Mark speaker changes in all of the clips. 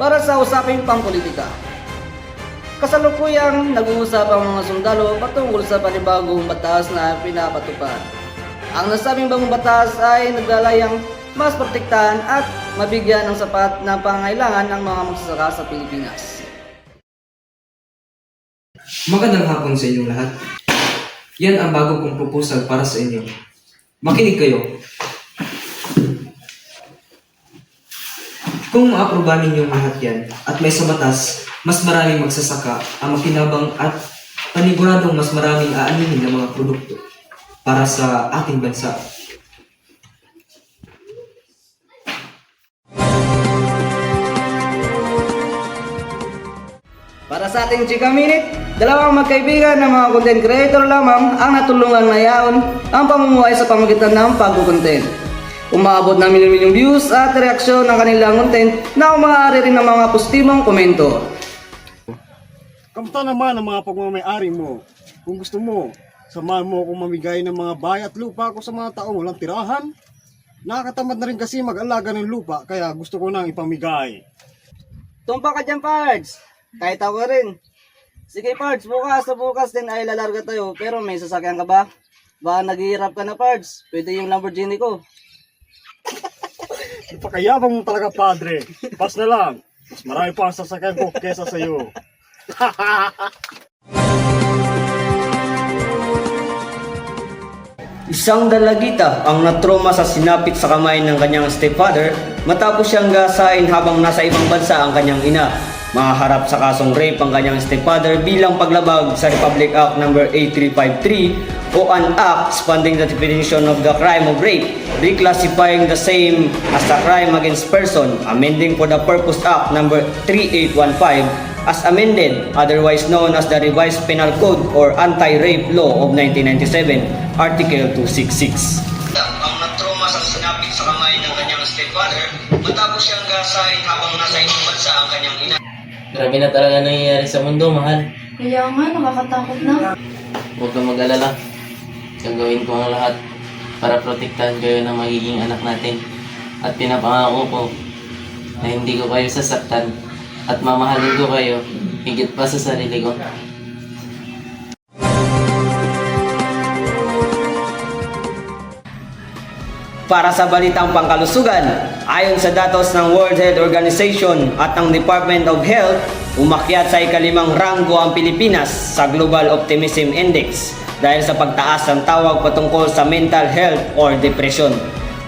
Speaker 1: Para sa usaping pangpolitika, kasalukuyang nag-uusap ang mga sundalo patungkol sa panibagong batas na pinapatupad. Ang nasabing bagong batas ay naglalayang mas protektahan at mabigyan ng sapat na pangailangan ng mga magsasaka sa Pilipinas.
Speaker 2: Magandang hapon sa inyong lahat. Yan ang bago kong proposal para sa inyo. Makinig kayo. Kung maaprobahan ninyong lahat yan at may sa batas, mas maraming magsasaka ang makinabang at paniguradong mas maraming aanihin ng mga produkto para sa ating bansa.
Speaker 1: Para sa ating Chika Minute, dalawang magkaibigan ng mga content creator lamang ang natulungan na yaon ang pamumuhay sa pamagitan ng pagkukontent. Umaabot ng milyon-milyong views at reaksyon ng kanilang content na umaari rin ng mga positibong komento.
Speaker 3: Kamusta naman ang mga pagmamayari mo? Kung gusto mo, samahan mo akong mamigay ng mga bahay at lupa ko sa mga taong walang tirahan. Nakakatamad na rin kasi mag-alaga ng lupa kaya gusto ko nang ipamigay.
Speaker 1: Tumpa ka dyan, Pards! Kahit ako rin. Sige, Pards, bukas din ay lalarga tayo, pero may sasakyan ka ba? Baka naghihirap ka na, Pards. Pwede yung Lamborghini ko.
Speaker 3: Ipakayabang mo talaga, padre. Pas na lang. Mas marami pa ang sasakyan ko kesa sa iyo.
Speaker 1: Isang dalagita ang natroma sa sinapit sa kamay ng kanyang stepfather matapos siyang gasain habang nasa ibang bansa ang kanyang ina. Mahaharap sa kasong rape ang kanyang stepfather bilang paglabag sa Republic Act No. 8353 o an act expanding the definition of the crime of rape, reclassifying the same as a crime against person, amending for the purpose Act No. 3815 as amended, otherwise known as the Revised Penal Code or Anti-Rape Law of 1997, Article 266. Ang natroma sa sinapit sa kamay ng kanyang stepfather matapos siyang gasain habang nasa ibang bansa ang kanyang ina.
Speaker 4: Grabe na talaga nangyayari sa mundo, mahal.
Speaker 5: Kaya nga, nakakatakot na.
Speaker 4: Huwag kang mag-alala. Gagawin ko ang lahat para protektahan kayo ng magiging anak natin. At pinapangako ko na hindi ko kayo sasaktan at mamahalin ko kayo higit pa sa sarili ko.
Speaker 1: Para sa balitang pangkalusugan, ayon sa datos ng World Health Organization at ng Department of Health, umakyat sa ikalimang ranggo ang Pilipinas sa Global Optimism Index dahil sa pagtaas ng tawag patungkol sa mental health or depression.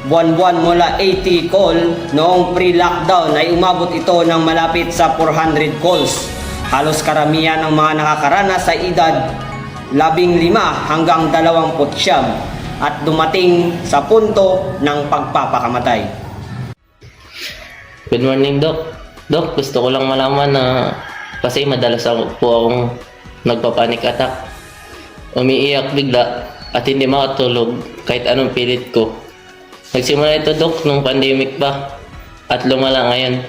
Speaker 1: Buwan-buwan mula 80 call noong pre-lockdown ay umabot ito ng malapit sa 400 calls. Halos karamihan ng mga nakakaranas sa edad 15 hanggang 29 at dumating sa punto ng pagpapakamatay.
Speaker 4: Good morning, Doc. Doc, gusto ko lang malaman na kasi madalas po akong nagpapanik attack. Umiiyak bigla at hindi makatulog kahit anong pilit ko. Nagsimula ito, Doc, nung pandemic pa at lumala ngayon.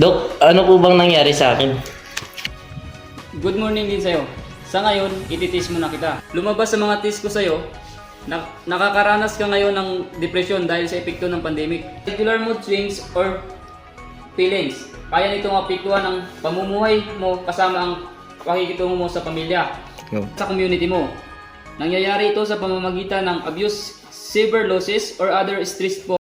Speaker 4: Doc, ano po bang nangyari sa akin?
Speaker 6: Good morning din sa'yo. Sa ngayon, ititis mo na kita. Lumabas sa mga test ko sa'yo, nakakaranas ka ngayon ng depression dahil sa epekto ng pandemic. Regular mood swings or feelings. Kaya nitong apektuhan ng pamumuhay mo kasama ang pakikitungo mo sa pamilya, sa community mo. Nangyayari ito sa pamamagitan ng abuse, severe losses, or other stressful